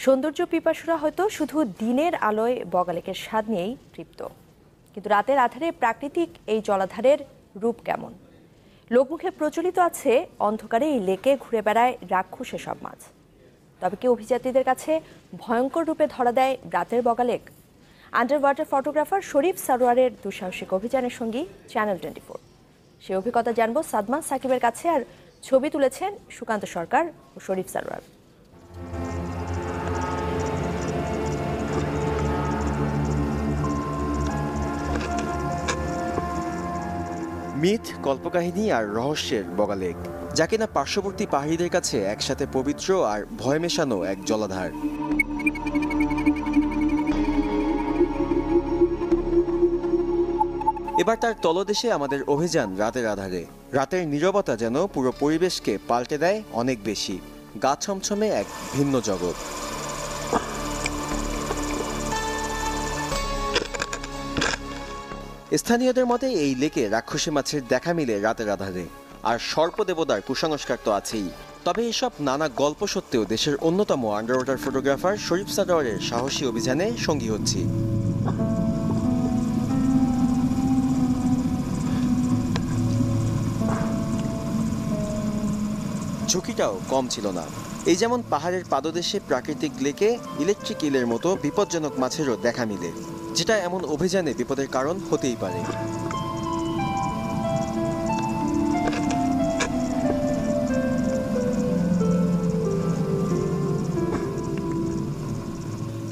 সৌন্দর্য পিপাসুরা হয়তো শুধু দিনের আলোয় বগালেকের স্বাদ নিয়েই তৃপ্ত, কিন্তু রাতের আধারে প্রাকৃতিক এই জলাধারের রূপ কেমন? লোকমুখে প্রচলিত আছে অন্ধকারে এই লেকে ঘুরে বেড়ায় রাক্ষসে সব মাছ। তবে কি অভিযাত্রীদের কাছে ভয়ঙ্কর রূপে ধরা দেয় রাতের বগালেক? আন্ডার ওয়াটার ফটোগ্রাফার শরীফ সারোয়ারের দুঃসাহসিক অভিযানের সঙ্গী চ্যানেল 24। সেই অভিজ্ঞতা জানবো সাদমান সাকিবের কাছে, আর ছবি তুলেছেন সুকান্ত সরকার ও শরীফ সারোয়ার। মিথ, কল্পকাহিনী আর রহস্যের বগালেক, যা কিনা পার্শ্ববর্তী পাহাড়িদের কাছে একসাথে পবিত্র আর ভয় মেশানো এক জলাধার। এবার তার তলদেশে আমাদের অভিযান রাতের আধারে। রাতের নীরবতা যেন পুরো পরিবেশকে পাল্টে দেয় অনেক বেশি। গা ছমছমে এক ভিন্ন জগৎ। স্থানীয়দের মতে এই লেকে রাক্ষসী মাছের দেখা মিলে রাতের আধারে, আর সর্পদেবতার কুসংস্কার তো আছেই। তবে এসব নানা গল্প সত্ত্বেও দেশের অন্যতম আন্ডার ওয়াটার ফটোগ্রাফার শরীফ সারোয়ারের সাহসী অভিযানে সঙ্গী হচ্ছি। ঝুঁকিটাও কম ছিল না। এই যেমন পাহাড়ের পাদদেশে প্রাকৃতিক লেকে ইলেকট্রিক ইলের মতো বিপজ্জনক মাছেরও দেখা মিলে, যেটা এমন অভিযানে বিপদের কারণ হতেই পারে।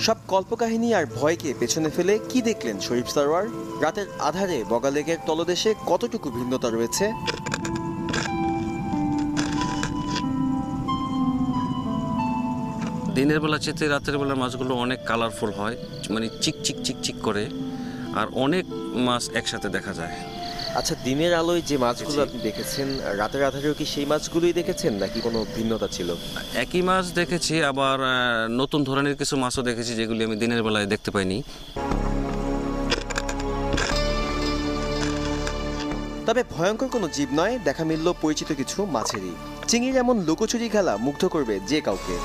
সব কল্পকাহিনী আর ভয়কে পেছনে ফেলে কি দেখলেন শরীফ সারোয়ার? রাতের আধারে বগালেকের তলদেশে কতটুকু ভিন্নতা রয়েছে? দিনের বেলা চেয়ে রাতের বেলার মাছগুলো অনেক কালারফুল হয়, মানে চিকচিক চিকচিক করে, আর অনেক মাছ একসাথে দেখা যায়। আচ্ছা, দিনের আলোয় যে মাছগুলো আপনি দেখেছেন, রাতের আধারেও কি সেই মাছগুলোই দেখেছেন নাকি কোনো ভিন্নতা ছিল? একই মাছ দেখেছি, আবার নতুন ধরনের কিছু মাছও দেখেছি যেগুলি আমি দিনের বেলায় দেখতে পাইনি। তবে ভয়ঙ্কর কোনো জীব নয়, দেখা মিলল পরিচিত কিছু মাছেরই। চিংড়ির এমন লুকোচুরি খেলা মুগ্ধ করবে যে কাউকে।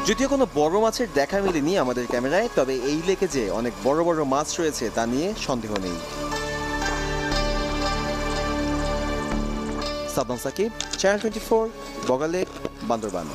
যদিও কোনো বড় মাছের দেখা মেলেনি আমাদের ক্যামেরায়, তবে এই লেকে যে অনেক বড় বড় মাছ রয়েছে তা নিয়ে সন্দেহ নেই। সাদমান সাকিব, চ্যানেল 24, বগালেক, বান্দরবান।